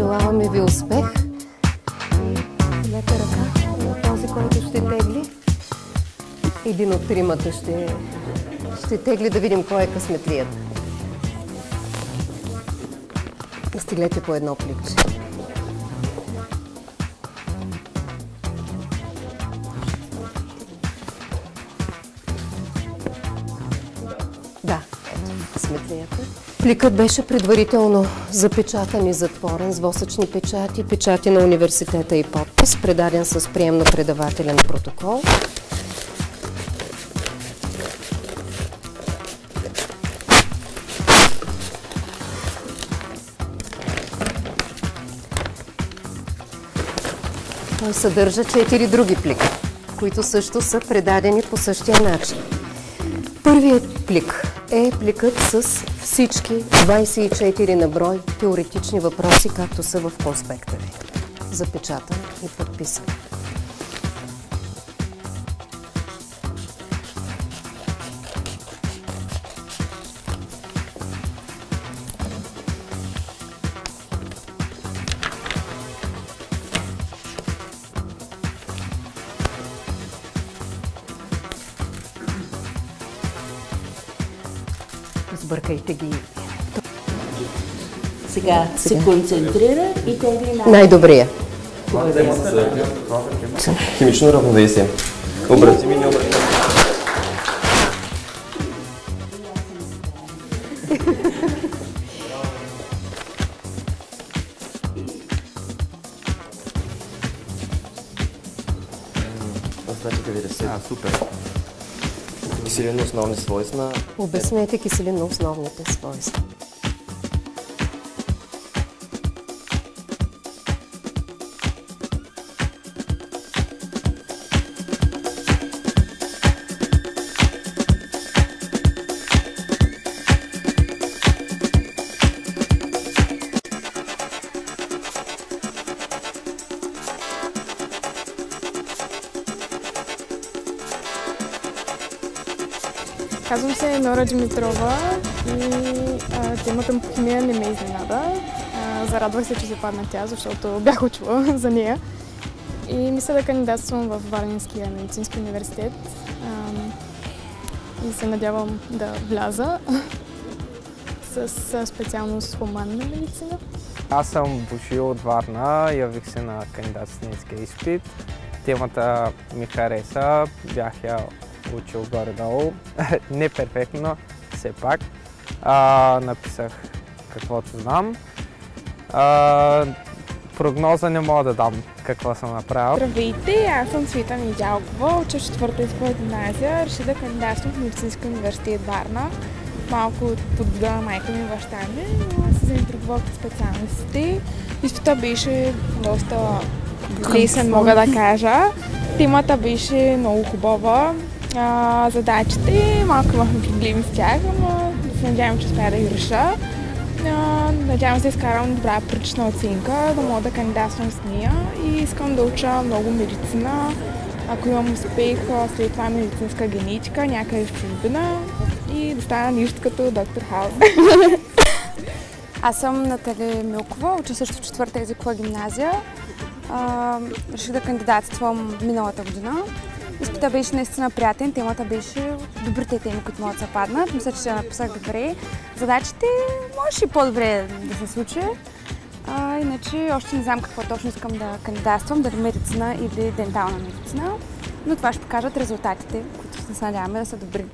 Пожелаваме ви успех. Лека ръка на този, който ще тегли. Един от тримата ще тегли, да видим кой е късметлият. Стиглете по едно пликче. Да, ето, късметлията. Пликът беше предварително запечатан и затворен с восъчни печати, печати на университета и подпис, предаден с приемно-предавателен протокол. Той съдържа 4 други плика, които също са предадени по същия начин. Първият плик е пликът с всички 24 на брой теоретични въпроси, както са в конспекта ви. Запечатан и подписан. Сбъркайте ги. Сега се концентрира и тегли най-добрия. Химично равновесие. Обратими и необратими. Значи 90. Супер. Киселинно основни свойства. Обяснете киселинно основните свойства. Казвам се Нора Димитрова и темата по химия не ме изненада. Зарадвах се, че се падна тя, защото бях учила за нея. И мисля да кандидатствам в Варненския медицински университет. И се надявам да вляза с специалност хуманна медицина. Аз съм Бошил от Варна, явих се на кандидатския изпит. Темата ми хареса, бях я учил горе-долу, не перфектно, все пак. Написах каквото знам. Прогноза не мога да дам какво съм направил. Здравейте, аз съм Цвета Недялкова, уча в 4-та изпълна гимназия. Реших да кандидатствам в Медицински университет Варна. Малко подбуда на майка ми и баща ми, но се заинтригувах от специалностите. Изпитът беше доста лесен, мога да кажа. Темата беше много хубава. Задачите малко имахме проблеми с тях, но се надявам, че успя да ги реша. Надявам се да изкарам добра прилична оценка, да мога да кандидатствам с нея и искам да уча много медицина. Ако имам успех, след това медицинска генетика, някъде в чужбина и да стана нещо като доктор Хаус. Аз съм Натали Милкова, уча също в 4-та езикова гимназия. Реших да кандидатствам миналата година. Изпитът беше наистина приятен, темата беше добрите теми, които могат да се паднат. Мисля, че я написах добре. Задачите може и по-добре да се случи. Иначе още не знам какво точно искам да кандидатствам, дали медицина или дентална медицина. Но това ще покажат резултатите, които се надяваме да са добри.